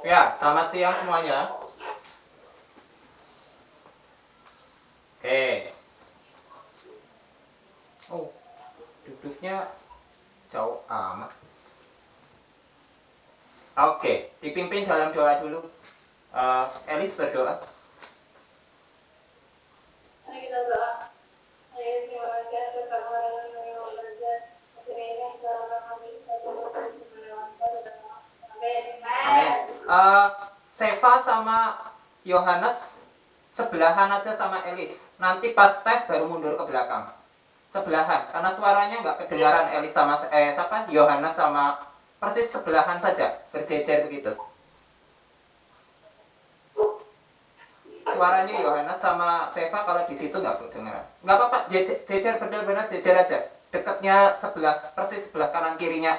Ya, selamat siang semuanya. Oke. Oh, duduknya jauh amat. Oke, dipimpin dalam doa dulu. Elis berdoa. Mari kita doa. Saya terima kasih atas kebenaran yang belajar. Akhirnya dalam kami kita berdoa kepada Amin. Amin. Seva sama Yohanes sebelahan aja sama Elis. Nanti pas tes baru mundur ke belakang. Sebelahan, karena suaranya nggak kedengaran Elis sama Yohanes sama persis sebelahan saja, berjejer begitu. Suaranya Yohanes sama Seva kalau di situ nggak kedengaran. Nggak apa-apa, jejer benar-benar jejer aja. Dekatnya sebelah, persis sebelah kanan kirinya.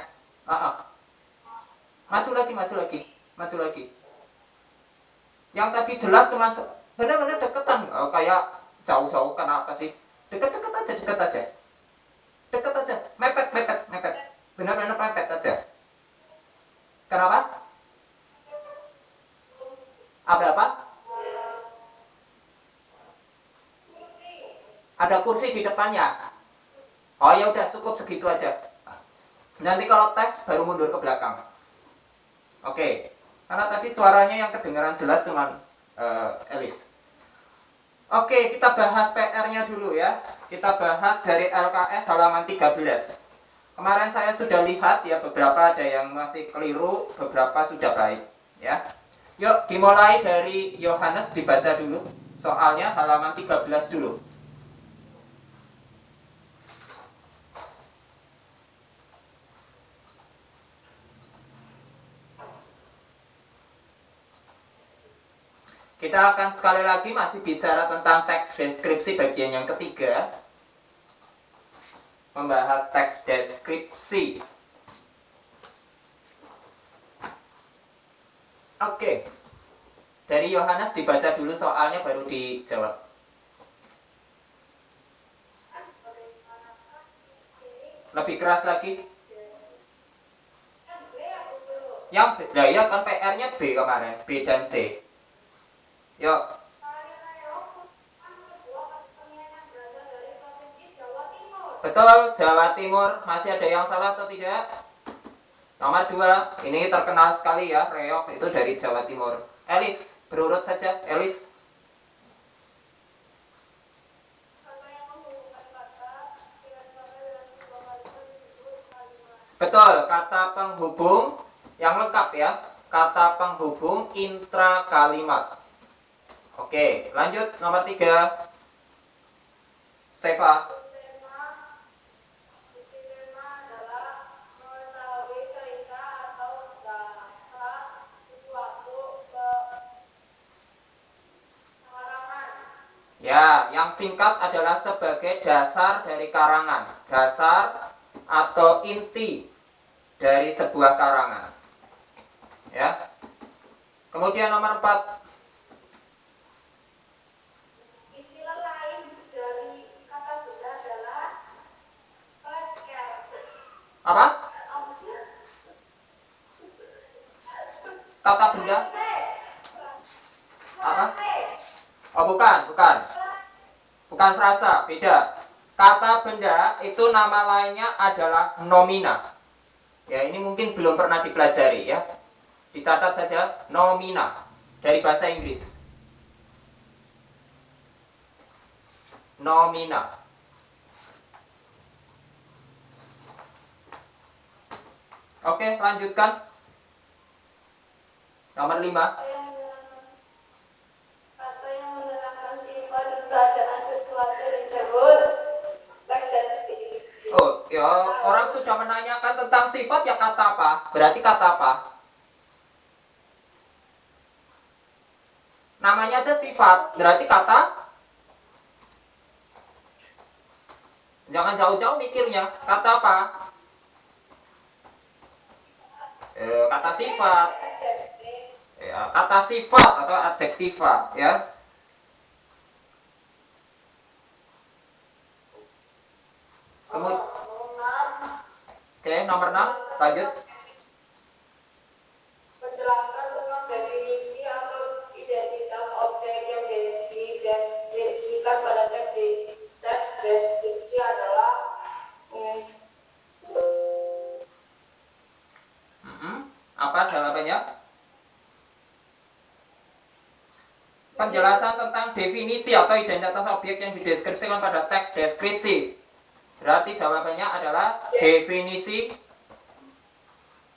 Maju lagi. Yang tadi jelas cuma benar-benar deketan, kayak jauh-jauh kenapa sih? Dekat aja. Mepet. Benar-benar mepet aja. Kenapa? Ada apa? Ada kursi di depannya. Oh ya udah, cukup segitu aja. Nanti kalau tes baru mundur ke belakang. Oke. Karena tadi suaranya yang kedengaran jelas cuman Elis. Oke, kita bahas PR-nya dulu ya. Kita bahas dari LKS halaman 13. Kemarin saya sudah lihat ya, beberapa ada yang masih keliru, beberapa sudah baik ya. Yuk, dimulai dari Yohanes, dibaca dulu. Soalnya halaman 13 dulu. Kita akan sekali lagi masih bicara tentang teks deskripsi bagian yang ketiga. Membahas teks deskripsi. Oke. Dari Yohanes dibaca dulu soalnya baru dijawab. Lebih keras lagi. Yang beda ya kan PR-nya B kemarin, B dan C. Yuk. Betul, Jawa Timur. Masih ada yang salah atau tidak? Nomor 2, ini terkenal sekali ya, reog itu dari Jawa Timur. Elis, berurut saja, Elis. Betul, kata penghubung yang lengkap ya. Kata penghubung intra kalimat. Oke, lanjut nomor 3. Seva. Ya, yang singkat adalah sebagai dasar dari karangan. Dasar atau inti dari sebuah karangan. Ya. Kemudian nomor 4. Istilah lain dari kata benda adalah Apa? Kata benda? Apa? Oh, bukan. Bukan frasa, beda. Kata benda itu nama lainnya adalah nomina. Ya, ini mungkin belum pernah dipelajari ya. Dicatat saja, nomina dari bahasa Inggris. Nomina. Oke, lanjutkan. Nomor 5. Kata yang menerangkan sifat keadaan sesuatu disebut teks deskripsi. Oh, ya orang sudah menanyakan tentang sifat ya kata apa? Berarti kata apa? Namanya aja sifat, berarti kata. Jangan jauh-jauh mikirnya. Kata apa? Kata sifat. Ya, kata sifat atau adjektiva ya. Kemudian oke, nomor 6, lanjut. Penjelasan tentang definisi atau identitas objek yang dideskripsikan pada teks deskripsi adalah Apa jawabannya? Penjelasan tentang definisi atau identitas objek yang dideskripsikan pada teks deskripsi. Berarti jawabannya adalah definisi.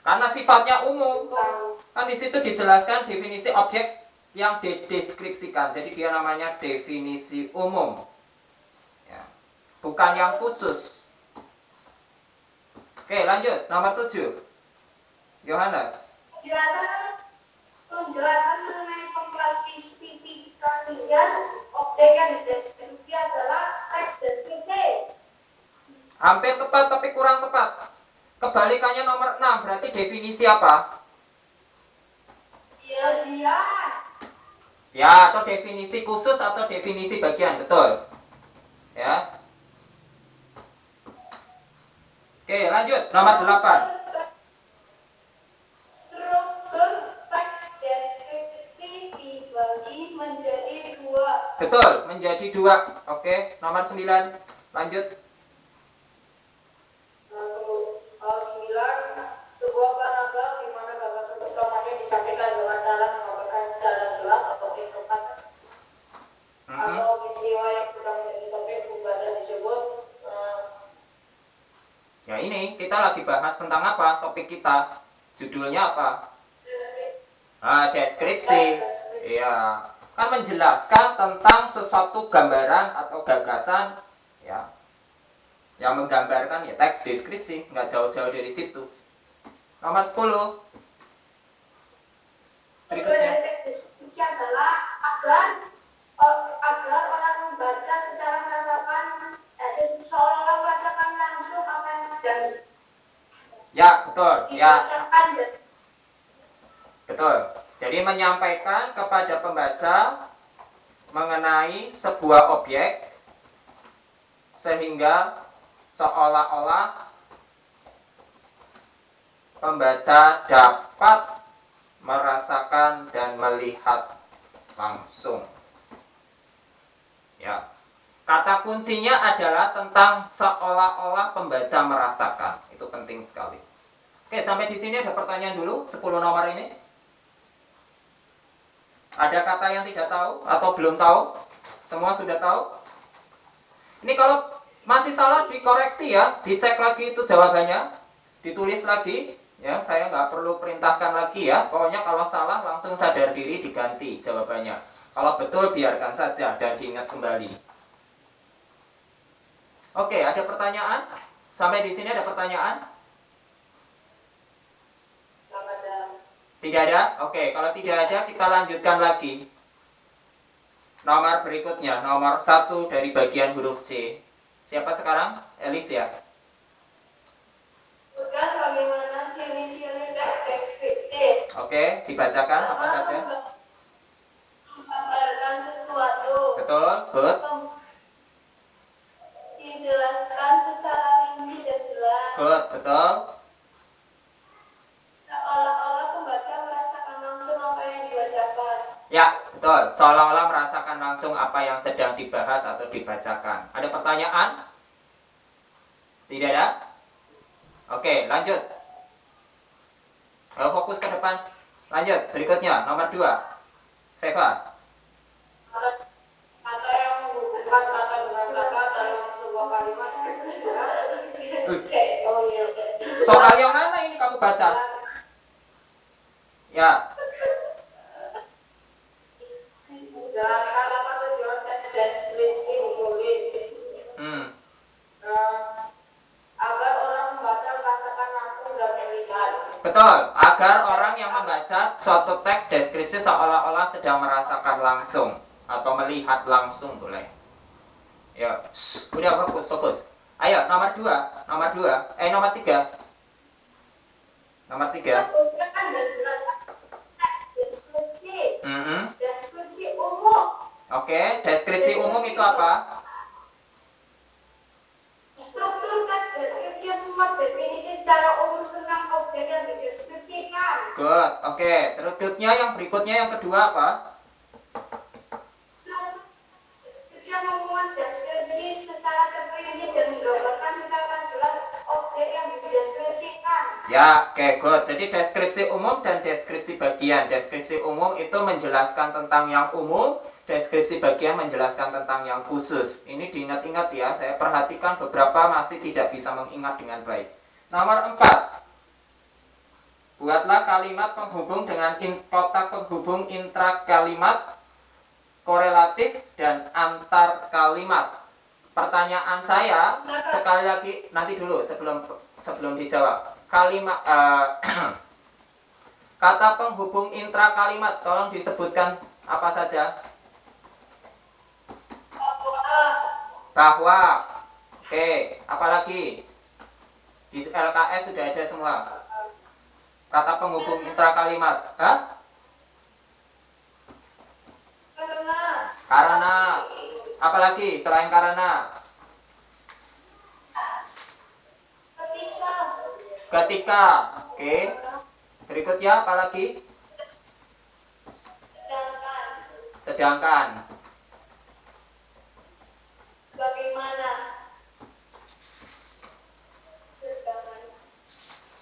Karena sifatnya umum. Kan di situ dijelaskan definisi objek yang dideskripsikan. Jadi dia namanya definisi umum. Ya. Bukan yang khusus. Oke, lanjut. Nomor 7. Yohanes. penjelasan mengenai pengklasifikasian objek yang dideskripsi adalah teks deskripsi. Hampir tepat tapi kurang tepat. Kebalikannya nomor 6. Berarti definisi apa? Dia. Ya, atau definisi khusus atau definisi bagian, betul. Ya. Oke, lanjut. Nomor 8. Struktur teks deskripsi dibagi menjadi 2. Betul, menjadi 2. Oke, nomor 9. Lanjut. 9. Sebuah paragraf di mana gambar utamanya disampaikan dengan cara menggambarkan secara jelas objek tempat atau peristiwa yang sudah menjadi topik pembahasan disebut. Ya ini, kita lagi bahas tentang apa? Topik kita. Judulnya apa? Deskripsi. Iya. Kan menjelaskan tentang sesuatu gambaran atau gagasan ya. Yang menggambarkan ya teks deskripsi, nggak jauh-jauh dari situ. Nomor 10. Berikutnya. Teks deskripsi adalah agar orang membaca secara merasakan seolah merasakan langsung apa yang sedang Ya, betul. Ya. dibacakan. Betul. Jadi menyampaikan kepada pembaca mengenai sebuah objek sehingga seolah-olah pembaca dapat merasakan dan melihat langsung. Ya. Kata kuncinya adalah tentang seolah-olah pembaca merasakan. Itu penting sekali. Oke, sampai di sini ada pertanyaan dulu, 10 nomor ini. Ada kata yang tidak tahu atau belum tahu? Semua sudah tahu? Ini kalau masih salah dikoreksi ya, dicek lagi itu jawabannya, ditulis lagi. Ya, saya nggak perlu perintahkan lagi ya. Pokoknya kalau salah langsung sadar diri diganti jawabannya. Kalau betul biarkan saja dan diingat kembali. Oke, ada pertanyaan? Sampai di sini ada pertanyaan? Tidak ada? Oke, kalau tidak ada kita lanjutkan lagi. Nomor berikutnya, nomor 1 dari bagian huruf C. Siapa sekarang? Elis ya? Bagaimana ciri-ciri deskripsi? Oke, dibacakan apa saja? Menggambarkan sesuatu. Betul, good. Dijelaskan secara rinci dan jelas. Good, betul. Seolah-olah pembaca merasakan langsung apa yang dibacakan. Ya, betul. Seolah-olah merasakan langsung apa yang sedang dibahas atau dibacakan. Ada pertanyaan? Tidak ada? Oke, lanjut. Fokus ke depan. Lanjut, berikutnya, nomor 2. Seva. Kata yang menghubungkan kata dengan kata dalam sebuah kalimat. Soal yang mana ini kamu baca? Ya. Dalam kata tujuan deskripsi ditulis. Agar orang membaca merasakan langsung dan melihat. Betul, agar orang yang membaca suatu teks deskripsi seolah-olah sedang merasakan langsung atau melihat langsung boleh. Ya, udah fokus. Ayo, nomor 3. Nomor 3. Nomor 3. Deskripsi umum. Oke, deskripsi umum itu apa? Struktur teks deskripsi membuat definisi secara umum tentang objek yang dideskripsikan. Good, oke. Berikutnya yang yang kedua apa? Yang memuat deskripsi secara terperinci dan menggambarkan secara jelas objek yang dideskripsikan. Ya, oke, good. Jadi deskripsi umum dan deskripsi bagian. Deskripsi umum itu menjelaskan tentang yang umum, deskripsi bagian menjelaskan tentang yang khusus. Ini diingat-ingat ya, saya perhatikan beberapa masih tidak bisa mengingat dengan baik. Nomor 4. Buatlah kalimat penghubung dengan kotak penghubung intrakalimat, korelatif, dan antar kalimat. Pertanyaan saya, sekali lagi, nanti dulu sebelum dijawab. Kata penghubung intrakalimat, tolong disebutkan apa saja? Bahwa. Oke, apalagi? Di LKS sudah ada semua. Kata penghubung intrakalimat. Karena. Apalagi selain karena? Ketika. Oke. Berikutnya apalagi? Sedangkan. Bagaimana?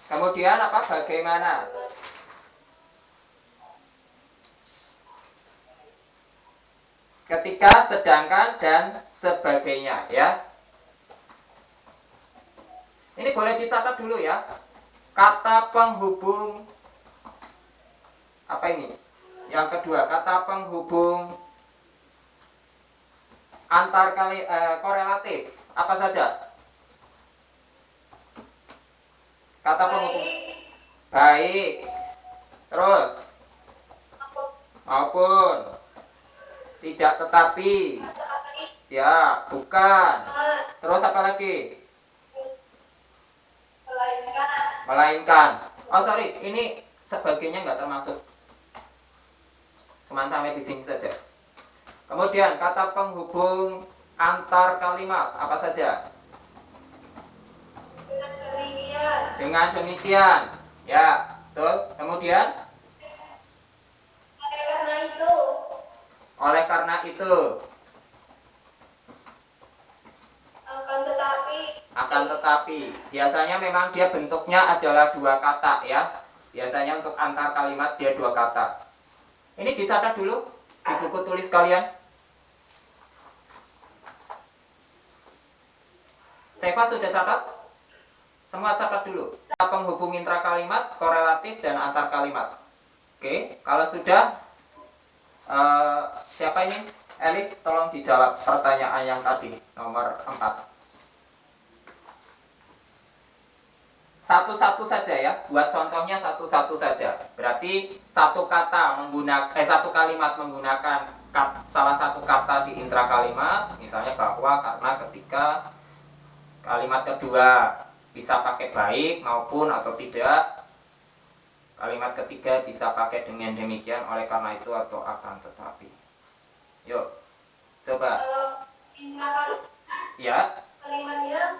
Kemudian apa? Bagaimana? Ketika, sedangkan, dan sebagainya ya. Ini boleh dicatat dulu ya. Kata penghubung apa ini? Yang kedua, kata penghubung antar korelatif. Apa saja? Kata penghubung baik. Terus maupun, tidak tetapi, ya bukan. Terus apa lagi? Melainkan. Oh sorry, ini sebagainya nggak termasuk. Cuman sampai di sini saja. Kemudian kata penghubung antar kalimat apa saja? Dengan demikian. Ya, betul. Kemudian oleh karena itu. akan tetapi. Biasanya memang dia bentuknya adalah dua kata ya. Biasanya untuk antar kalimat dia dua kata. Ini dicatat dulu di buku tulis kalian. Seva sudah catat? Semua catat dulu. Penghubung intrakalimat, korelatif, dan antar kalimat. Oke, kalau sudah, siapa ini? Elis, tolong dijawab pertanyaan yang tadi, nomor 4. Satu-satu saja ya, buat contohnya satu-satu saja. Berarti satu kalimat menggunakan salah satu kata di intrakalimat, misalnya bahwa, karena, ketika. Kalimat kedua bisa pakai baik maupun atau tidak. Kalimat ketiga bisa pakai dengan demikian, oleh karena itu, atau akan tetapi. Yuk, coba. Ya. Kalimatnya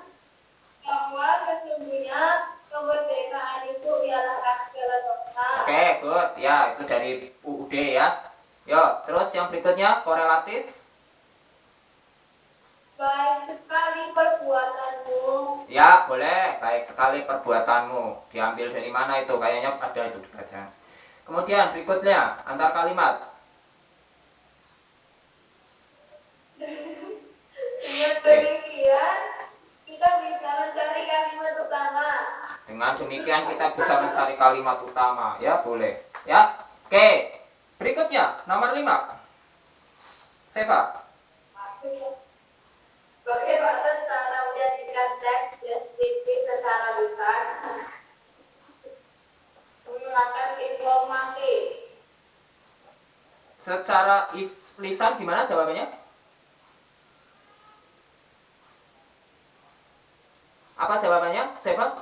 bahwa sesungguhnya kemerdekaan itu ialah hak segala bangsa. Oke, good. Ya, itu dari UUD ya. Yuk, terus yang berikutnya korelatif. Baik sekali perbuatanmu. Ya, boleh. Baik sekali perbuatanmu. Diambil dari mana itu? Kayaknya ada itu dibaca. Kemudian berikutnya antar kalimat. Dengan demikian kita bisa mencari kalimat utama. Dengan demikian kita bisa mencari kalimat utama. Ya, boleh. Ya. Oke. Berikutnya nomor 5. Seva. Bagaimana cara menjadikan teks deskripsi secara lisan menggunakan informasi? Secara lisan gimana jawabannya? Apa jawabannya, Seva?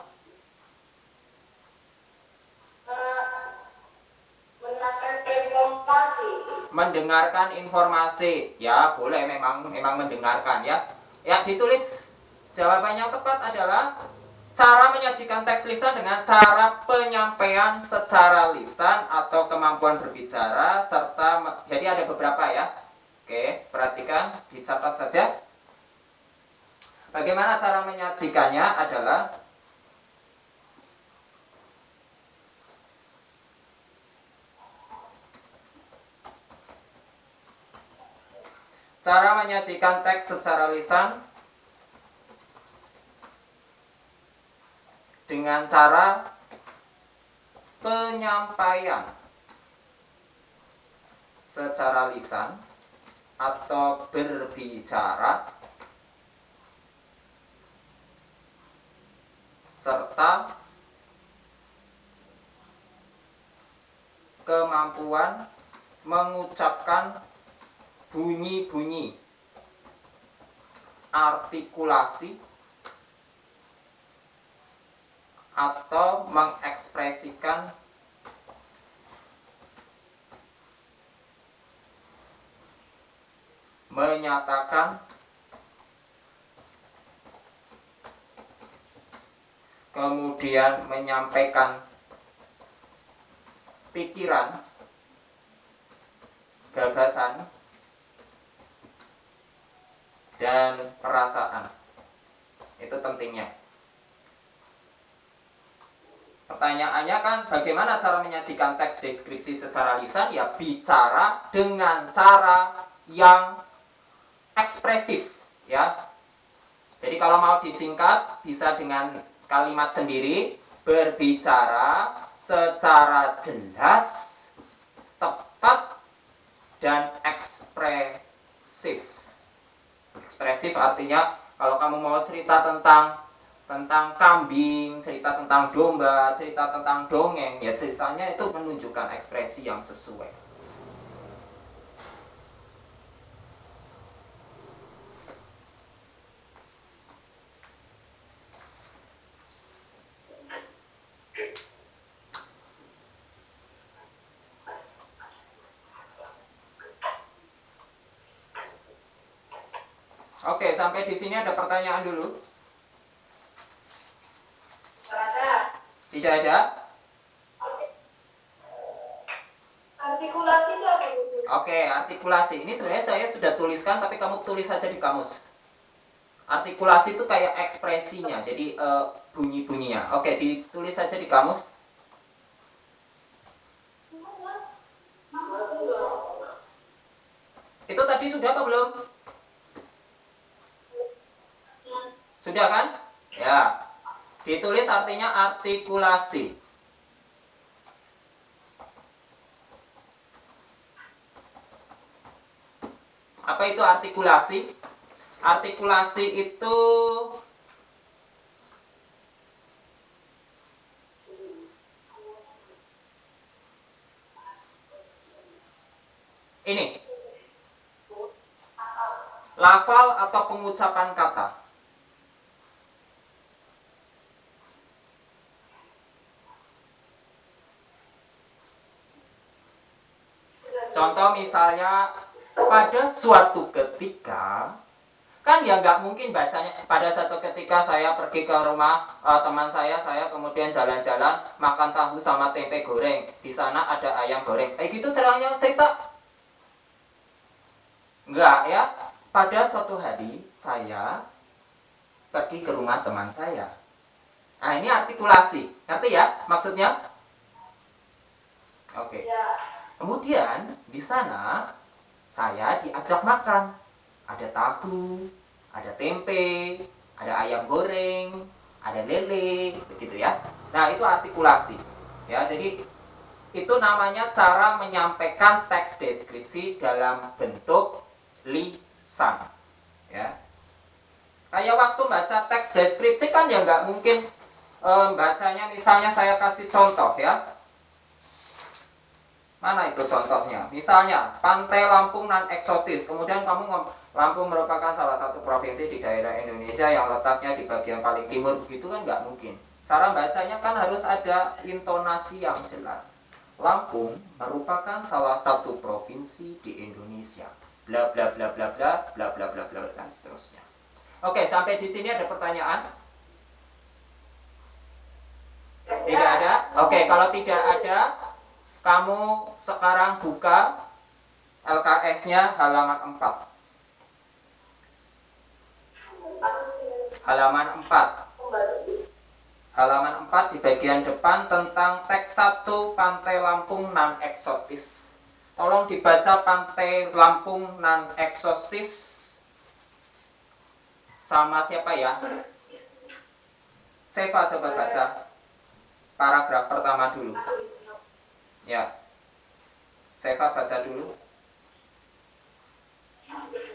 Mendengarkan informasi. Ya, boleh, memang mendengarkan ya. Ya, ditulis. Jawabannya yang tepat adalah cara menyajikan teks lisan dengan cara penyampaian secara lisan atau kemampuan berbicara serta jadi ada beberapa ya. Oke, perhatikan, dicatat saja. Bagaimana cara menyajikannya adalah cara menyajikan teks secara lisan dengan cara penyampaian secara lisan atau berbicara serta kemampuan mengucapkan bunyi-bunyi artikulasi atau mengekspresikan menyatakan kemudian menyampaikan pikiran, gagasan, dan perasaan. Itu pentingnya. Pertanyaannya kan bagaimana cara menyajikan teks deskripsi secara lisan? Ya bicara dengan cara yang ekspresif ya. Jadi kalau mau disingkat bisa dengan kalimat sendiri, berbicara secara jelas, tepat, dan ekspresif. Ekspresif artinya kalau kamu mau cerita tentang kambing, cerita tentang domba, cerita tentang dongeng, ya ceritanya itu menunjukkan ekspresi yang sesuai. Oke, sampai di sini ada pertanyaan dulu? Tidak ada? Artikulasi itu apa itu? Oke, artikulasi. Ini sebenarnya saya sudah tuliskan, tapi kamu tulis saja di kamus. Artikulasi itu kayak ekspresinya, jadi bunyi-bunyinya. Oke, ditulis saja di kamus. Itu tadi sudah apa belum? Sudah kan? Ya. Ditulis artinya artikulasi. Apa itu artikulasi? Artikulasi itu ini. Lafal atau pengucapan kata. Contoh misalnya pada suatu ketika, kan ya nggak mungkin bacanya pada suatu ketika saya pergi ke rumah teman saya kemudian jalan-jalan makan tahu sama tempe goreng, di sana ada ayam goreng, gitu caranya cerita. Enggak ya, pada suatu hari saya pergi ke rumah teman saya. Nah ini artikulasi, ngerti ya maksudnya? Oke. Kemudian di sana saya diajak makan. Ada tahu, ada tempe, ada ayam goreng, ada lele, begitu ya. Nah, itu artikulasi. Ya, jadi itu namanya cara menyampaikan teks deskripsi dalam bentuk lisan. Ya. Kayak waktu baca teks deskripsi kan ya nggak mungkin bacanya, misalnya saya kasih contoh ya. Mana itu contohnya? Misalnya, Pantai Lampung nan eksotis. Kemudian kamu Lampung merupakan salah satu provinsi di daerah Indonesia yang letaknya di bagian paling timur. Begitu kan nggak mungkin. Cara bacanya kan harus ada intonasi yang jelas. Lampung merupakan salah satu provinsi di Indonesia. Bla bla bla bla bla bla bla bla bla dan seterusnya. Oke, sampai di sini ada pertanyaan? Tidak ada? Oke, kalau tidak ada, kamu sekarang buka LKS-nya halaman 4. Halaman 4. Halaman 4 di bagian depan tentang teks 1 Pantai Lampung nan eksotis. Tolong dibaca Pantai Lampung nan eksotis sama siapa ya? Seva coba baca paragraf pertama dulu. Ya. Seva baca dulu.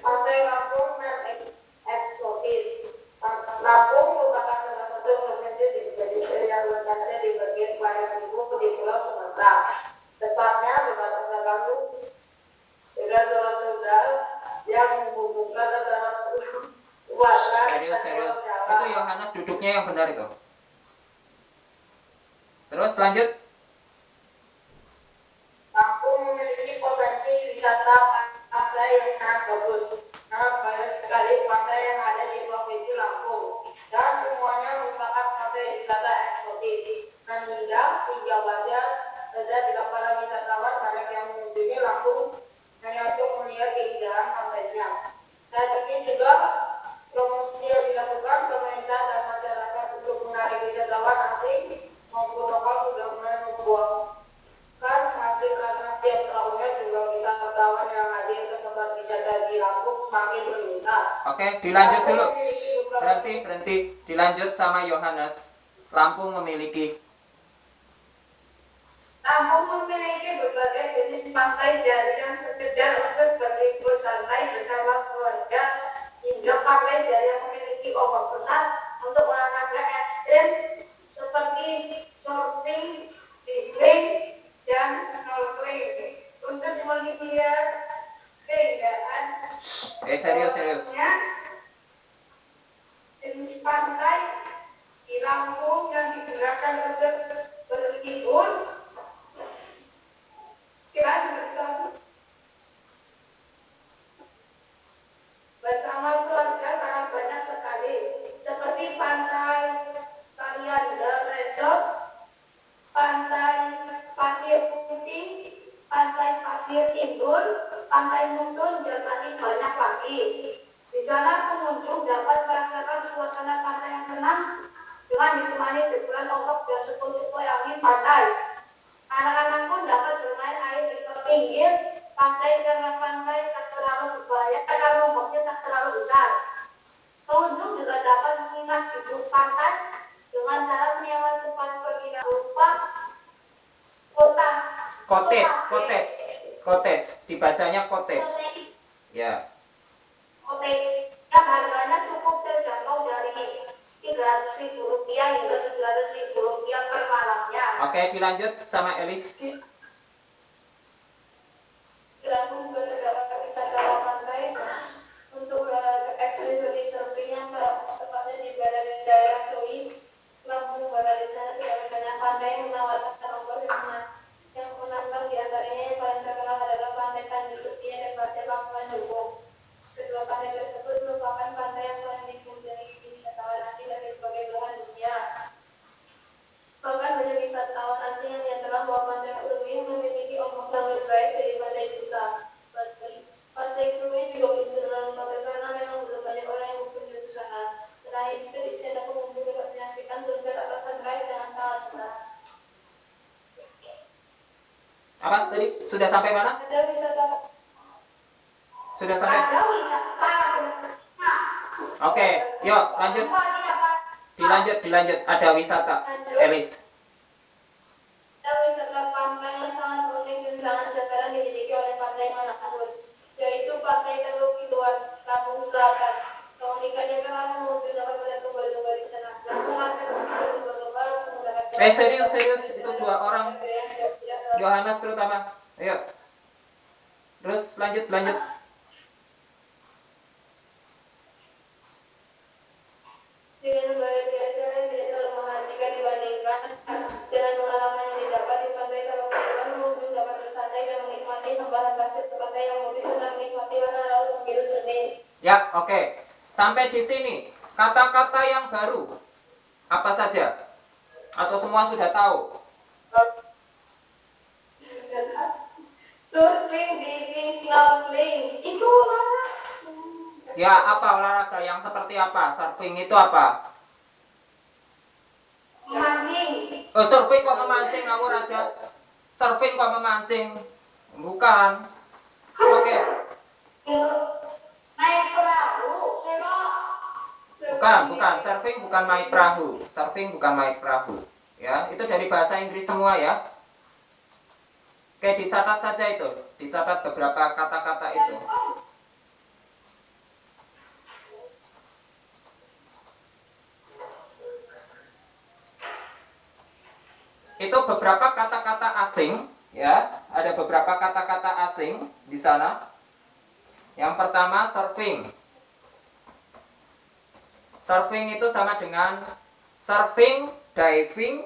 Pantai Lampung dan eksotis. Lampung merupakan salah satu provinsi di Indonesia yang letaknya di bagian paling timur di Pulau Sumatera. Tepatnya berbatasan Lampung dengan Pulau Tunggal yang menghubungkan antara Sumatera dan Serius. Pulau Jawa. Itu Yohanes duduknya yang benar itu. Terus lanjut. Lampung memiliki potensi wisata pantai yang sangat bagus. Sangat banyak sekali pantai yang ada di provinsi Lampung. Dan semuanya merupakan pantai wisata eksotis. Dan hingga banyak saja jika para wisatawan banyak yang mengunjungi Lampung hanya untuk melihat keindahan pantainya. Saat ini juga promosi yang dilakukan pemerintah dan masyarakat untuk menarik wisatawan asing maupun lokal sudah mulai membuahkan hasil karena tiap tahunnya juga wisatawan yang hadir ke tempat wisata di Lampung semakin meningkat. Oke, dilanjut dulu. Berhenti. Dilanjut sama Yohanes. Lampung memiliki berbagai jenis pantai dari yang sekedar untuk berlibur santai bersama keluarga hingga pantai dari yang memiliki ombak besar untuk olahraga ekstrim seperti surfing, diving, dan snorkeling. Untuk melihat keindahan serius. jenis pantai di Lampung yang digunakan untuk berlibur bersama keluarga sangat banyak sekali, seperti pantai Kalianda Resort, pantai Pasir Putih, pantai Pasir Timbul, pantai Muntun, dan masih banyak lagi. Di sana pengunjung dapat suasana pantai yang tenang dengan ditemani deburan ombak dan sepul-sepul angin pantai. Anak-anak pun dapat bermain air di pinggir pantai karena pantai tak terlalu berbahaya karena ombaknya tak terlalu besar. Pengunjung juga dapat menginap di grup pantai dengan cara menyewa tempat penginapan berupa cottage, dibacanya cottage. Ya. Cottage yang harganya cukup terjangkau dari Rp300.000 hingga Rp700.000 per malamnya. Oke, dilanjut sama Elis. Lampung juga terdapat wisata pantai untuk ekspedisi surfing yang tepatnya di daerah Sui. Lampung Barat di sana tidak banyak pantai yang menawarkan ombak yang menantang. Di antaranya yang paling terkenal adalah pantai Tanjung Setia dan pantai Pangkalan Joko. Kedua pantai tersebut merupakan pantai yang paling dikunjungi wisatawan asing dari berbagai belahan dunia. Bahkan banyak wisatawan asing yang telah bahwa pantai Krui memiliki ombak yang lebih baik dari pantai Kuta. Pantai Krui juga dikenal sebagai karena memang belum banyak orang yang berkunjung ke sana. Selain itu, di sana pengunjung dapat menyaksikan sunset atau sunrise dengan sangat cerah. Apa tadi? Sudah sampai mana? Ada wisata. Sudah sampai? Ada wisata. Oke, yuk lanjut. Dilanjut. Ada wisata, Elis. Wisata pantai yang sangat unik dan sangat jarang dimiliki oleh pantai manapun, yaitu Pantai Teluk Kiluan, Lampung Selatan. Keunikannya karena pengunjung dapat melihat lumba-lumba di sana. Lampung akan lumba-lumba menggunakan Serius, itu 2 orang. Yohanes terutama. Ayo. Terus lanjut. Dengan biasa yang tidak terlalu mengasihkan dibandingkan dengan pengalaman yang didapat di Pantai Teluk Kiluan, pengunjung dapat bersantai dan menikmati hamparan pasir pantai yang putih serta menikmati warna laut yang biru jernih. Ya, oke. Sampai di sini. Kata-kata yang baru apa saja? Atau semua sudah tahu? Surfing, diving, snorkeling, itu mana? Ya, apa olahraga yang seperti apa? Surfing itu apa? Memancing. Oh, surfing kok memancing, ngawur aja. Surfing kok memancing? Bukan. Oke. Naik perahu, Bukan. Surfing bukan naik perahu. Ya, itu dari bahasa Inggris semua ya. Oke, dicatat saja itu. Dicatat beberapa kata-kata itu. Itu beberapa kata-kata asing, ya. Ada beberapa kata-kata asing di sana. Yang pertama, surfing. Surfing itu sama dengan surfing, diving,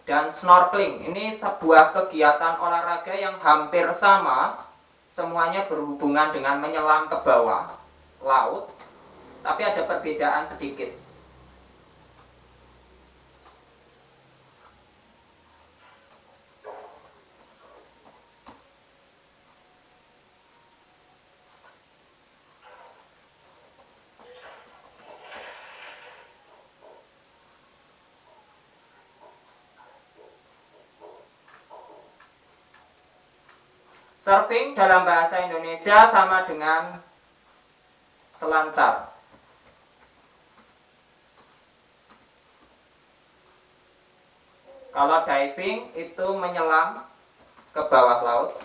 dan snorkeling. Ini sebuah kegiatan olahraga yang hampir sama. Semuanya berhubungan dengan menyelam ke bawah laut, tapi ada perbedaan sedikit. Surfing dalam bahasa Indonesia sama dengan selancar. Kalau diving itu menyelam ke bawah laut.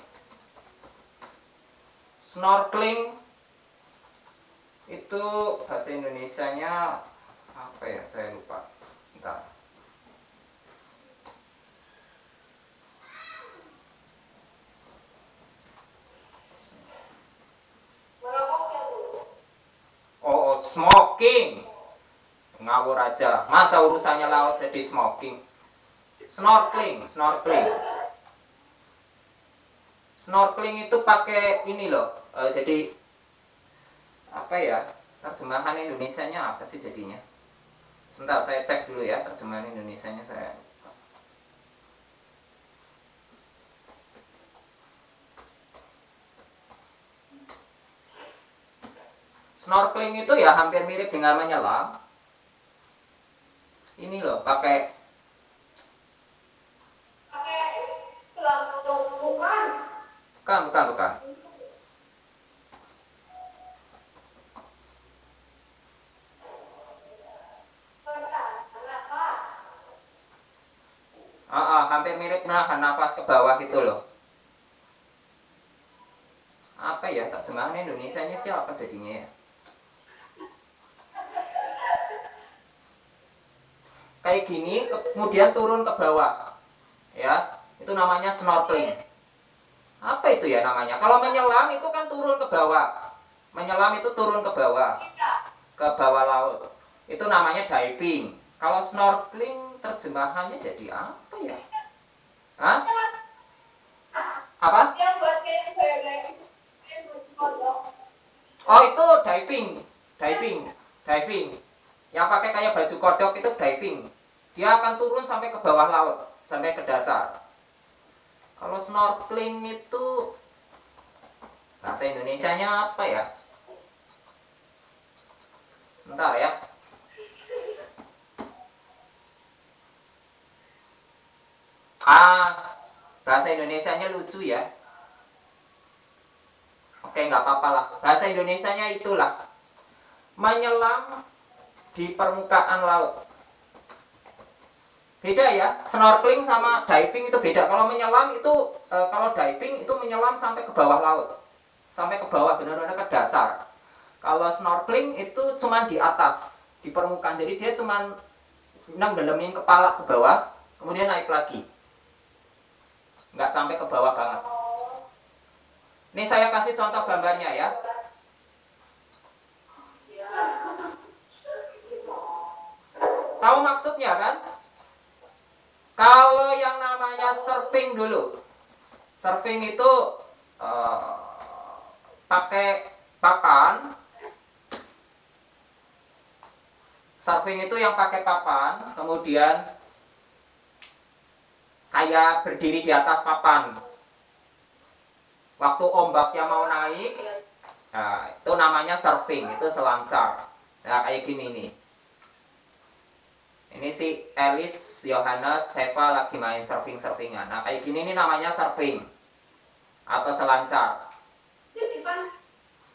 Snorkeling itu bahasa Indonesianya apa ya? Saya lupa. Bentar. Oh, smoking. Ngawur aja. Masa urusannya laut jadi smoking? Snorkeling. Snorkeling itu pakai ini loh. Jadi apa ya? Terjemahan Indonesianya apa sih jadinya? Sebentar, saya cek dulu ya terjemahan Indonesianya saya. Snorkeling itu ya hampir mirip dengan menyelam. Ini loh, pakai bukan. Hampir mirip nahan nafas ke bawah itu loh. Apa ya, tak sembahan Indonesianya siapa jadinya ya? Kayak gini, kemudian turun ke bawah. Ya, itu namanya snorkeling. Apa itu ya namanya? Kalau menyelam itu kan turun ke bawah. Menyelam itu turun ke bawah laut. Itu namanya diving. Kalau snorkeling terjemahannya jadi apa ya? Hah? Apa? Oh, itu diving. Yang pakai kayak baju kodok itu diving. Dia akan turun sampai ke bawah laut, sampai ke dasar. Kalau snorkeling itu bahasa Indonesianya apa ya? Bentar ya. Bahasa Indonesianya lucu ya. Oke, nggak apa-apa lah. Bahasa Indonesianya itulah menyelam di permukaan laut. Beda ya, snorkeling sama diving itu beda. Kalau menyelam itu, kalau diving itu menyelam sampai ke bawah laut, sampai ke bawah benar-benar ke dasar. Kalau snorkeling itu cuma di atas, di permukaan. Jadi dia cuma nenggelamin kepala ke bawah, kemudian naik lagi. Nggak sampai ke bawah banget. Ini saya kasih contoh gambarnya ya. Tahu maksudnya kan? Kalau yang namanya surfing dulu, surfing itu pakai papan. Surfing itu yang pakai papan, kemudian kayak berdiri di atas papan. Waktu ombaknya mau naik, nah, itu namanya surfing, itu selancar. Nah, kayak gini nih. Ini si Alice, Yohanes, Seva lagi main surfing-surfingan. Nah, kayak gini nih namanya surfing atau selancar.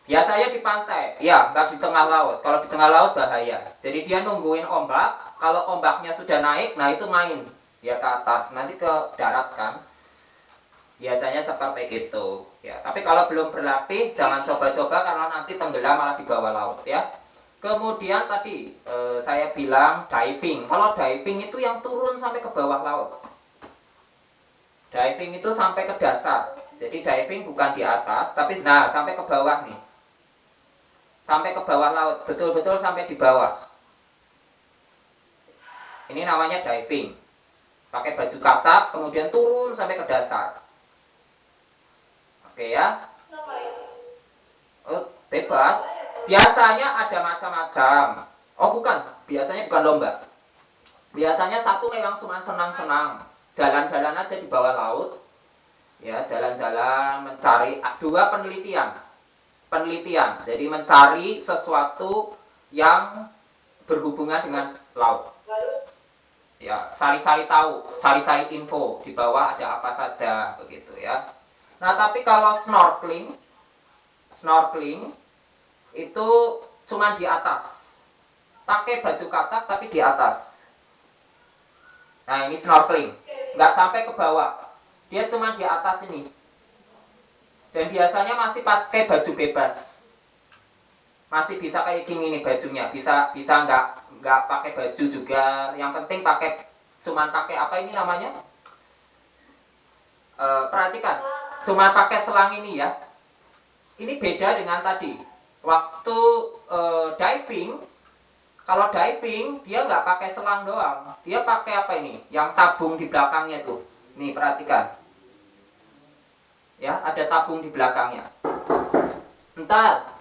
Biasanya di pantai, ya, nggak di tengah laut. Kalau di tengah laut bahaya. Jadi dia nungguin ombak. Kalau ombaknya sudah naik, nah itu main dia ke atas, nanti ke darat kan. Biasanya seperti itu. Ya, tapi kalau belum berlatih, jangan coba-coba karena nanti tenggelam malah di bawah laut ya. Kemudian tadi saya bilang diving. Kalau diving itu yang turun sampai ke bawah laut. Diving itu sampai ke dasar. Jadi diving bukan di atas, tapi nah sampai ke bawah nih. Sampai ke bawah laut, betul-betul sampai di bawah. Ini namanya diving. Pakai baju katak, kemudian turun sampai ke dasar. Oke ya. Oh, bebas. Biasanya ada macam-macam. Oh bukan, biasanya bukan lomba. Biasanya satu memang cuma senang-senang, jalan-jalan aja di bawah laut. Ya, jalan-jalan mencari. Dua, penelitian. Jadi mencari sesuatu yang berhubungan dengan laut. Ya, cari-cari tahu, cari-cari info di bawah ada apa saja begitu ya. Nah, tapi kalau snorkeling itu cuma di atas. Pakai baju katak tapi di atas. Nah, ini snorkeling. Nggak sampai ke bawah. Dia cuma di atas ini. Dan biasanya masih pakai baju bebas. Masih bisa kayak gini nih bajunya. Bisa nggak pakai baju juga. Yang penting cuman pakai apa ini namanya? Perhatikan. Cuman pakai selang ini ya. Ini beda dengan tadi. Waktu diving, kalau diving dia nggak pakai selang doang, dia pakai apa ini? Yang tabung di belakangnya tuh. Nih perhatikan. Ya, ada tabung di belakangnya. Entar.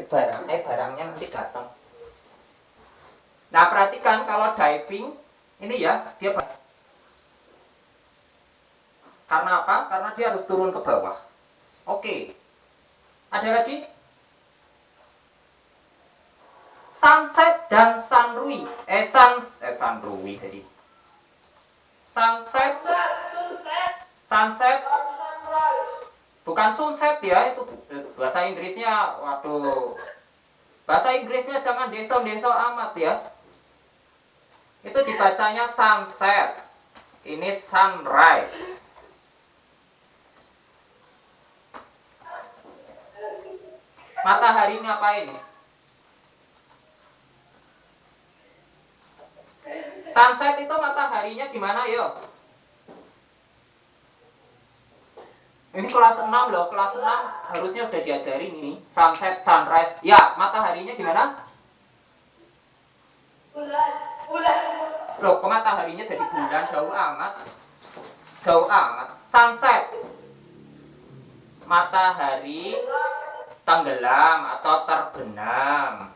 barangnya nanti datang. Nah, perhatikan kalau diving ini ya, dia karena apa? Karena dia harus turun ke bawah. Oke. Ada lagi? Sunset dan sunrise. Sunrise jadi. Sunset. Sunset. Bukan sunset ya, itu bahasa Inggrisnya. Waduh. Bahasa Inggrisnya jangan deso-deso amat ya. Itu dibacanya sunset. Ini sunrise. Matahari ngapain? Sunset itu mataharinya gimana yo? Ini kelas 6 loh, kelas 6 harusnya udah diajarin ini. Sunset, sunrise. Ya, mataharinya gimana? Bulan. Loh, kok mataharinya jadi bulan? Jauh amat. Jauh amat. Sunset. Matahari tenggelam atau terbenam.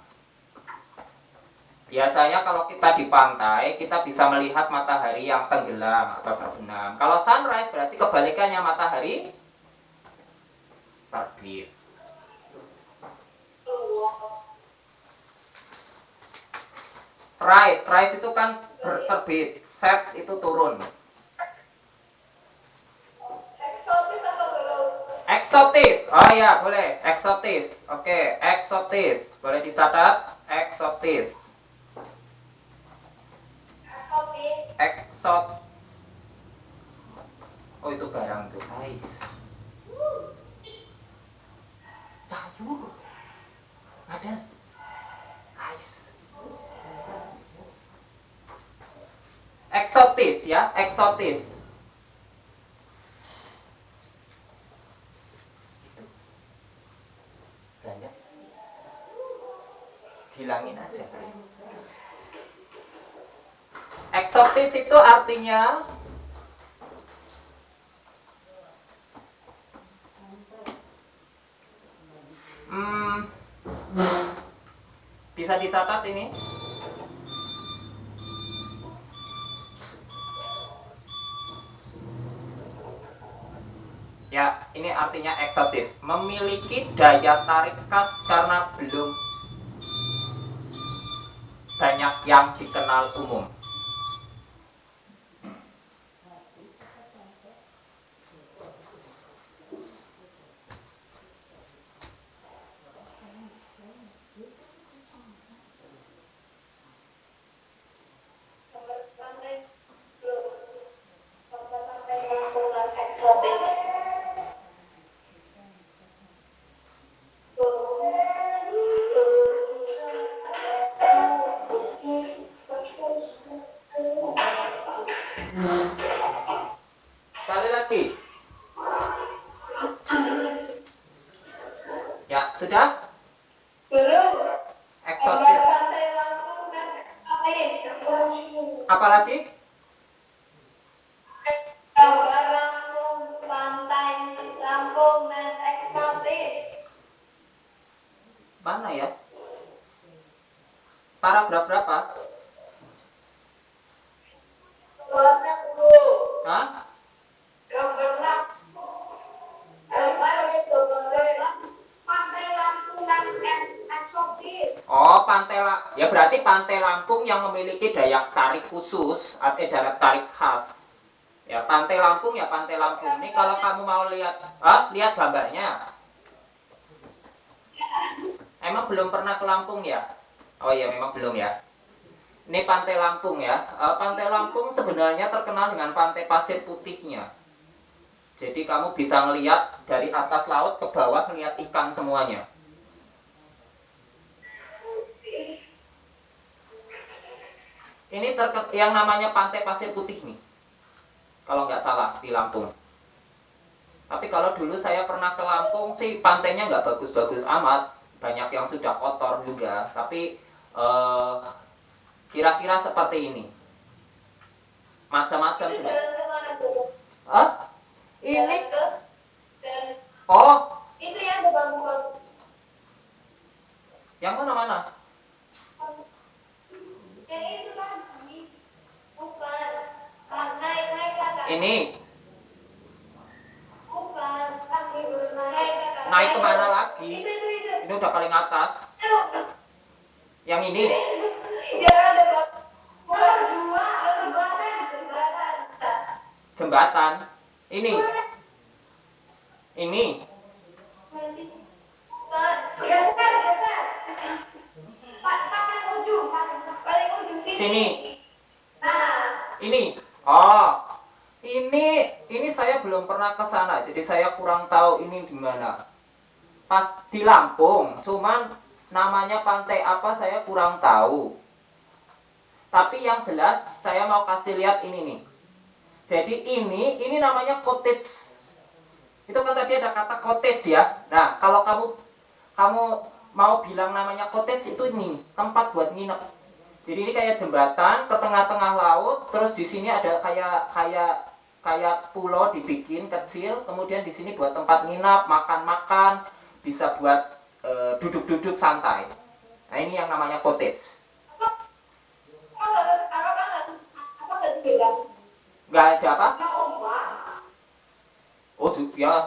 Biasanya kalau kita di pantai, kita bisa melihat matahari yang tenggelam atau terbenam. Kalau sunrise berarti kebalikannya, matahari terbit. Rise itu kan terbit, set itu turun. Eksotis, oh ya boleh, eksotis. Oke, eksotis, boleh dicatat, eksotis. Eksot. Oh itu barang tuh, guys. Sayur. Ada. Guys. Eksotis ya, eksotis. Itu. Belanja. Hilangin aja. Eksotis itu artinya bisa dicatat ini. Ya, ini artinya eksotis. Memiliki daya tarik khas karena belum banyak yang dikenal umum. Sekali lagi. Ya, sudah? Belum. Eksotis. Apa lagi? Gambar Lampung, pantai Lampung dan eksotis. Mana ya? Paragraf berapa? Keluarnya dulu. Hah? Gambar Lampung. Gambar itu pantai Lampung dan eksotis. Oh, ya berarti Pantai Lampung yang memiliki daya tarik khusus atau daya tarik khas. Ya, Pantai Lampung ya Pantai Lampung. Ini kalau kamu mau lihat, lihat gambarnya. Emang belum pernah ke Lampung ya? Oh iya, memang belum ya. Ini Pantai Lampung ya. Pantai Lampung sebenarnya terkenal dengan pantai pasir putihnya. Jadi kamu bisa ngelihat dari atas laut ke bawah, ngelihat ikan semuanya. Ini yang namanya Pantai Pasir Putih nih, kalau nggak salah di Lampung. Tapi kalau dulu saya pernah ke Lampung sih pantainya nggak bagus-bagus amat, banyak yang sudah kotor juga. Tapi kira-kira seperti ini, macam-macam sudah. Ini? Oh, Itu yang bagus. Ini Bukan, lagi belum naik. naik kemana lagi? Ini udah paling atas. Yang ini Ya ada bukan dua, jembatan. jembatan. Ini sini. Ini. Oh, ini saya belum pernah ke sana, jadi saya kurang tahu ini di mana. Pas di Lampung, cuman namanya pantai apa saya kurang tahu. Tapi yang jelas saya mau kasih lihat ini nih. Jadi ini namanya cottage. Itu kan tadi ada kata cottage ya. Nah, kalau kamu mau bilang namanya cottage itu ini tempat buat nginep. Jadi ini kayak jembatan ke tengah-tengah laut, terus di sini ada kayak pulau dibikin kecil, kemudian di sini buat tempat nginap, makan-makan, bisa buat duduk-duduk santai. Nah, ini yang namanya cottage. Nggak ada apa? Oh, ya.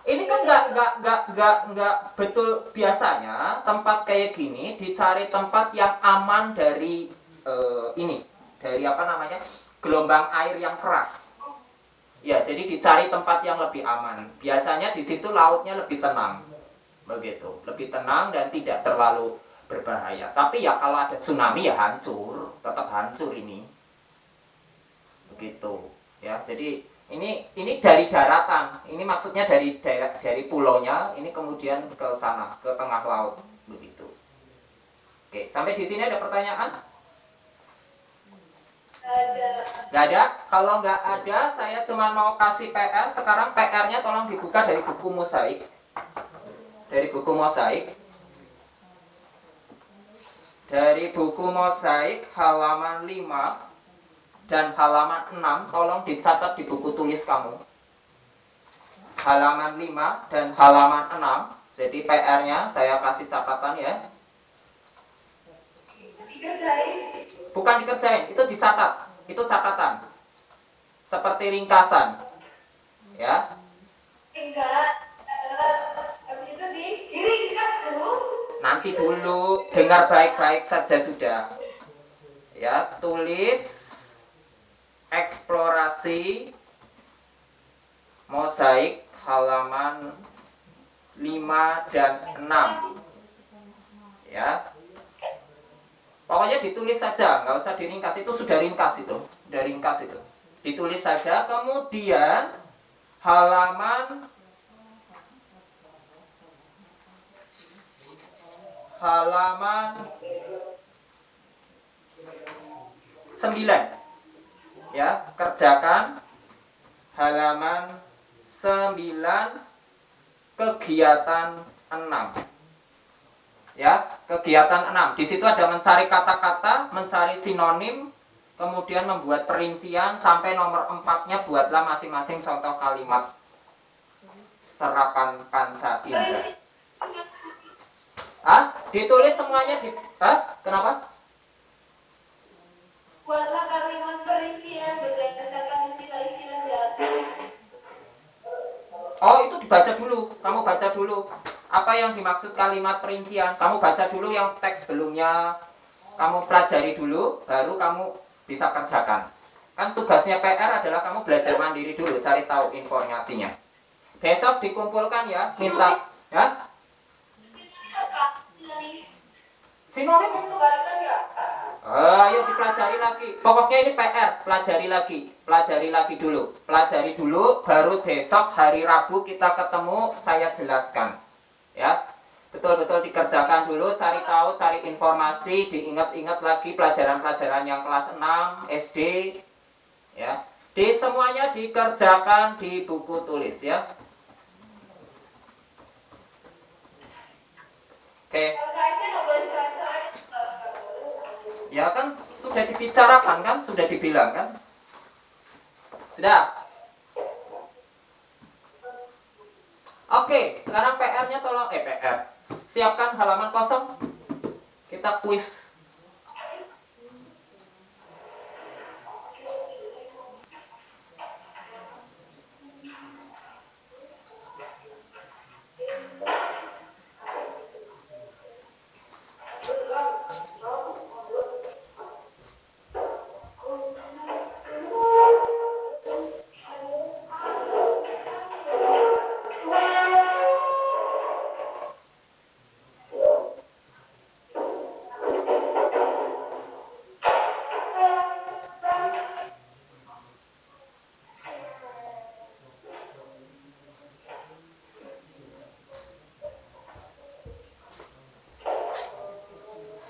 Ini kan nggak betul, biasanya tempat kayak gini dicari tempat yang aman dari dari apa namanya, gelombang air yang keras. Ya, jadi dicari tempat yang lebih aman. Biasanya di situ lautnya lebih tenang, begitu, lebih tenang dan tidak terlalu berbahaya. Tapi ya kalau ada tsunami ya hancur, tetap hancur ini, begitu. Ya, jadi ini dari daratan, ini maksudnya dari pulaunya, ini kemudian ke sana, ke tengah laut, begitu. Oke, sampai di sini ada pertanyaan? Nggak ada? Kalau nggak ada, saya cuma mau kasih PR. Sekarang PR-nya tolong dibuka dari buku mosaik. Dari buku mosaik. Dari buku mosaik halaman 5 dan halaman 6 tolong dicatat di buku tulis kamu. Halaman 5 dan halaman 6. Jadi PR-nya saya kasih catatan ya. Bukan dikerjain, itu dicatat. Itu catatan. Seperti ringkasan. Ya. Nanti dulu, dengar baik-baik saja sudah. Ya, tulis eksplorasi mosaik halaman 5 dan 6. Ya. Pokoknya ditulis saja, nggak usah diringkas, itu sudah ringkas itu. Sudah ringkas itu. Ditulis saja, kemudian halaman 9. Ya, kerjakan halaman 9 kegiatan 6. Ya, kegiatan 6. Di situ ada mencari kata-kata, mencari sinonim, kemudian membuat perincian, sampai nomor 4-nya buatlah masing-masing contoh kalimat serapan panca indera. Ditulis semuanya di kenapa? Buatlah kalimat perincian berdasarkan istilah-istilah dasar. Oh, itu dibaca dulu. Kamu baca dulu. Apa yang dimaksud kalimat perincian? Kamu baca dulu yang teks sebelumnya. Kamu pelajari dulu, baru kamu bisa kerjakan. Kan tugasnya PR adalah kamu belajar mandiri dulu, cari tahu informasinya. Besok dikumpulkan ya, minta ya. Sinonim. Ayo dipelajari lagi. Pokoknya ini PR, pelajari lagi dulu. Pelajari dulu, baru besok hari Rabu kita ketemu, saya jelaskan. Ya. Betul-betul dikerjakan dulu, cari tahu, cari informasi, diingat-ingat lagi pelajaran-pelajaran yang kelas 6 SD. Ya. Di semuanya dikerjakan di buku tulis ya. Oke. Ya kan sudah dibicarakan kan, sudah dibilang kan. Sudah. Oke, sekarang PR-nya tolong PR. Siapkan halaman kosong. Kita kuis.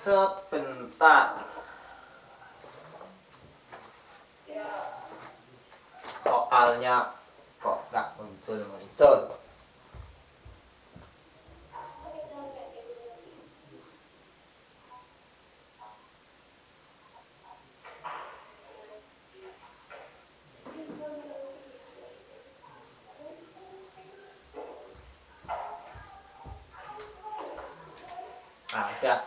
Sebentar. Soalnya kok nggak muncul. Nah, udah.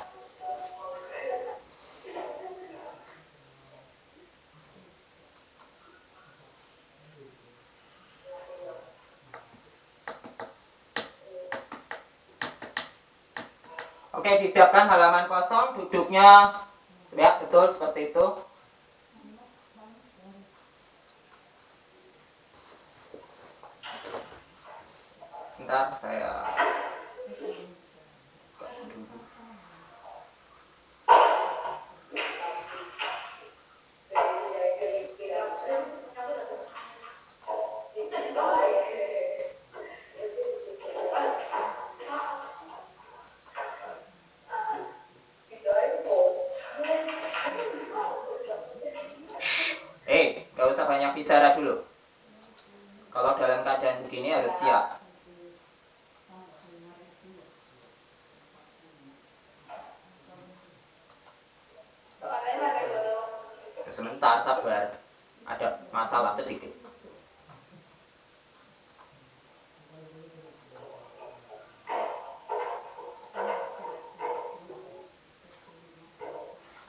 Oke, disiapkan halaman kosong, duduknya ya betul seperti itu. Sebentar saya nggak usah banyak bicara dulu. Kalau dalam keadaan begini harus siap. Sebentar, sabar. Ada masalah sedikit.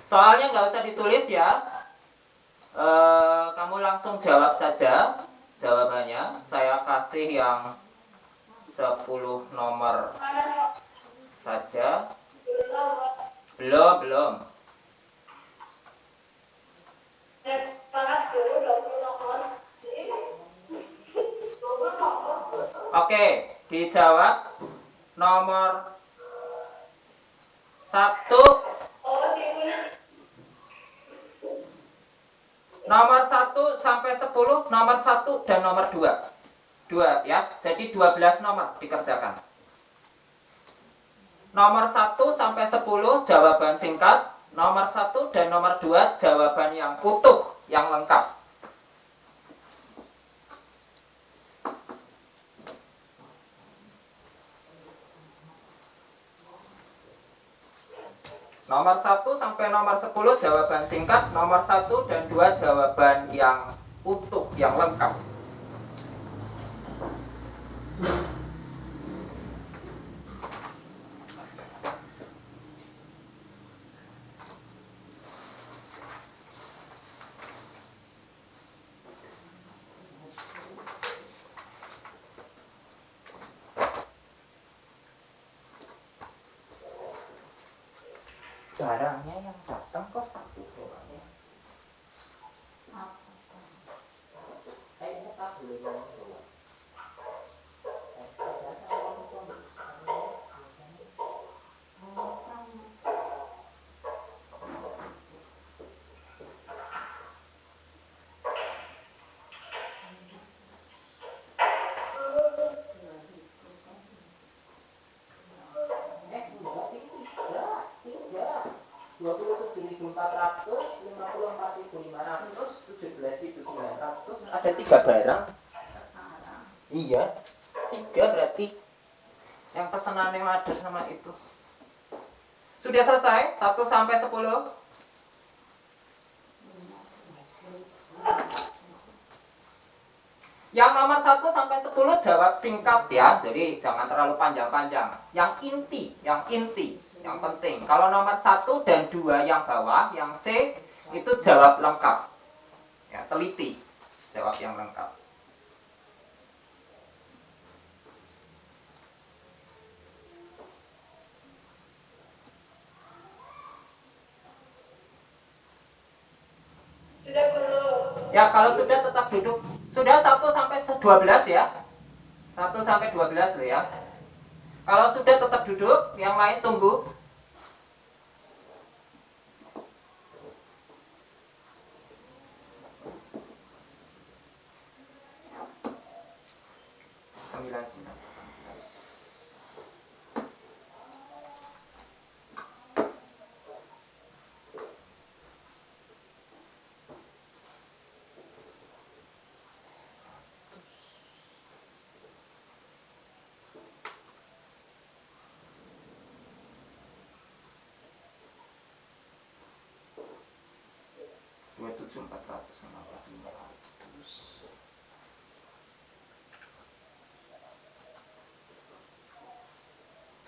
Soalnya nggak usah ditulis ya. Kamu langsung jawab saja jawabannya. Saya kasih yang 10 nomor saja. Belum. Oke, dijawab nomor 1. Nomor 1 sampai 10, nomor 1 dan nomor 2. 2 ya, jadi 12 nomor dikerjakan. Nomor 1 sampai 10 jawaban singkat, nomor 1 dan nomor 2 jawaban yang utuh, yang lengkap. Nomor 1 sampai nomor 10 jawaban singkat, nomor 1 dan 2 jawaban yang utuh, yang lengkap. Barangnya yang datang kok 1 doang ya. Ini tak boleh ngomong doang. Tiga. 27.400, 54.500, 17.900. Ada 3 barang. Iya, 3 berarti. Yang pesanan yang ada sama itu. Sudah selesai? 1 sampai 10. Yang nomor 1 sampai 10 jawab singkat ya. Jadi jangan terlalu panjang-panjang. Yang inti, yang penting. Kalau nomor 1 dan 2 yang bawah, yang C itu jawab lengkap. Ya, teliti. Jawab yang lengkap. Ya, kalau sudah tetap duduk. Sudah 1 sampai 12 ya. 1 sampai 12 loh ya. Kalau sudah tetap duduk, yang lain tunggu.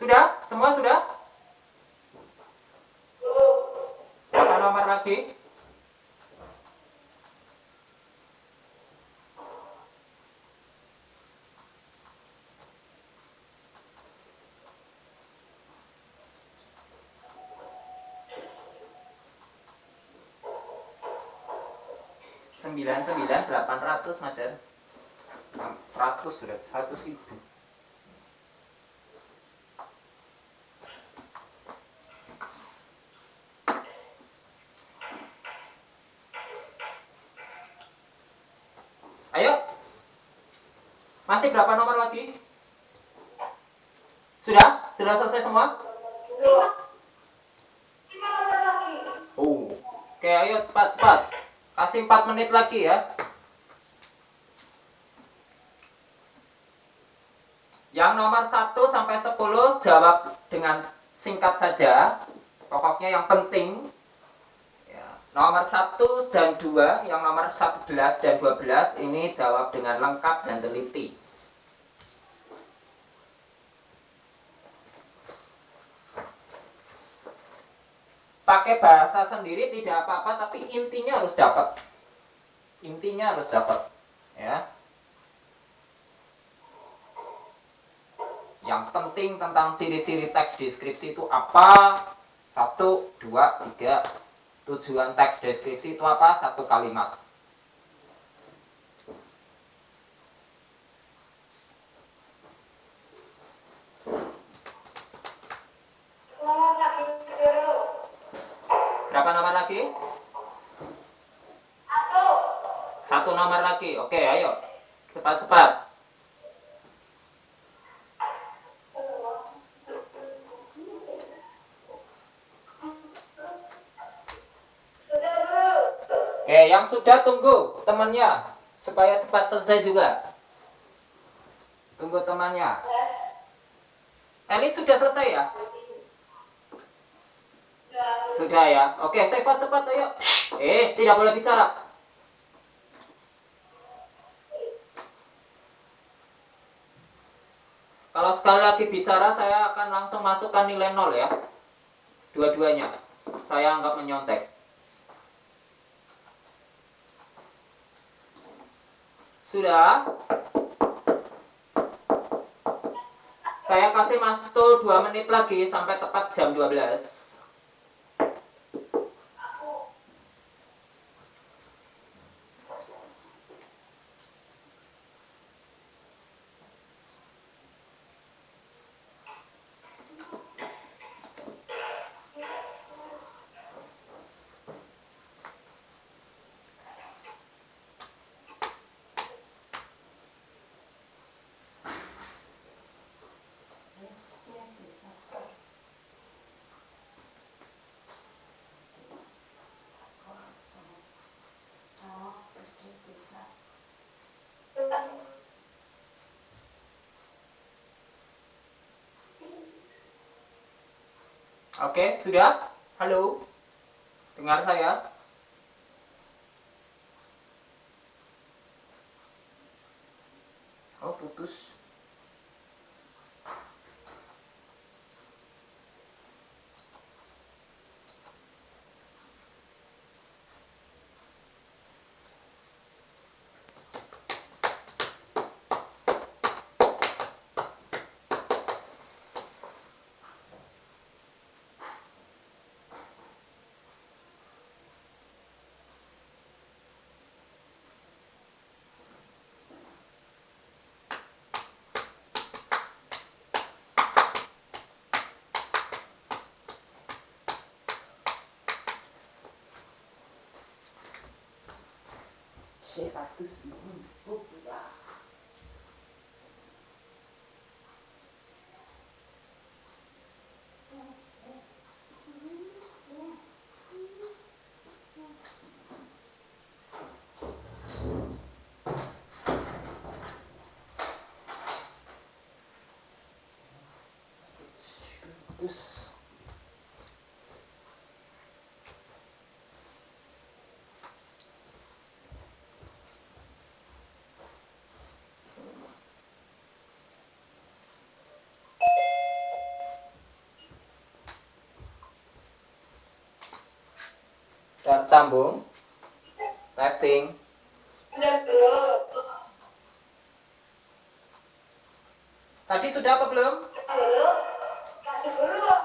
Sudah? Semua sudah? Berapa nomor lagi? Sembilan 800 Madan. 100 sudah 100.000. Ayo. Masih berapa nomor lagi? Sudah? Sudah selesai semua? Oh. Oke, ayo cepat. Kasih 4 menit lagi ya. Yang nomor 1 sampai 10 jawab dengan singkat saja. Pokoknya yang penting. Ya. Nomor 1 dan 2, yang nomor 11 dan 12 ini jawab dengan lengkap dan teliti. Pakai bahasa sendiri tidak apa-apa, tapi intinya harus dapat. Intinya harus dapat, ya. Yang penting tentang ciri-ciri teks deskripsi itu apa? 1, 2, 3. Tujuan teks deskripsi itu apa? 1 kalimat. Berapa nomor lagi? 1 nomor lagi. Oke, ayo. Cepat-cepat. Oke, yang sudah tunggu temannya supaya cepat selesai juga. Tunggu temannya. Eli sudah selesai ya? Sudah ya. Oke, cepat-cepat ayo. Tidak boleh bicara. Kalau sekali lagi bicara, saya akan langsung masukkan nilai 0 ya. Dua-duanya. Saya anggap menyontek. Sudah? Saya kasih masuk 2 menit lagi sampai tepat jam 12. Oke, sudah? Halo? Dengar saya? Oh, putus. Putus. Sudah sambung. Testing. Sudah belum? Tadi sudah apa belum? Belum? Masih belum?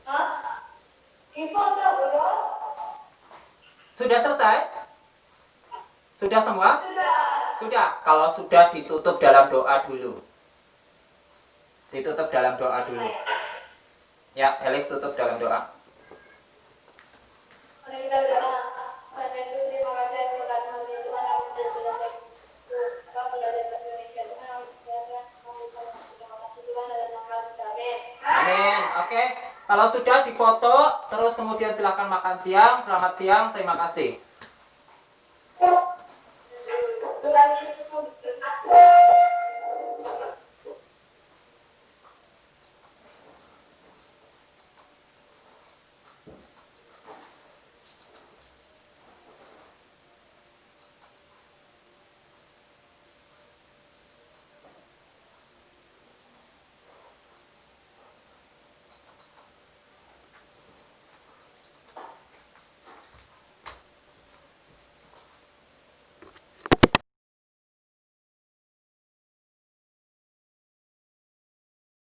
Hah? Info sudah belum? Sudah selesai? Sudah semua? Sudah. Sudah. Kalau sudah ditutup dalam doa dulu. Ditutup dalam doa dulu. Ya, Elis tutup dalam doa. Mari kita doa. Terima kasih atas hadirat Tuhan yang menjadi Bapak belajar bahasa Indonesia Tuhan yang menjadi terima kasih Tuhan dan nama kasih amin. Amin. Oke. Kalau sudah difoto, terus kemudian silahkan makan siang. Selamat siang. Terima kasih. Tuhan Yesus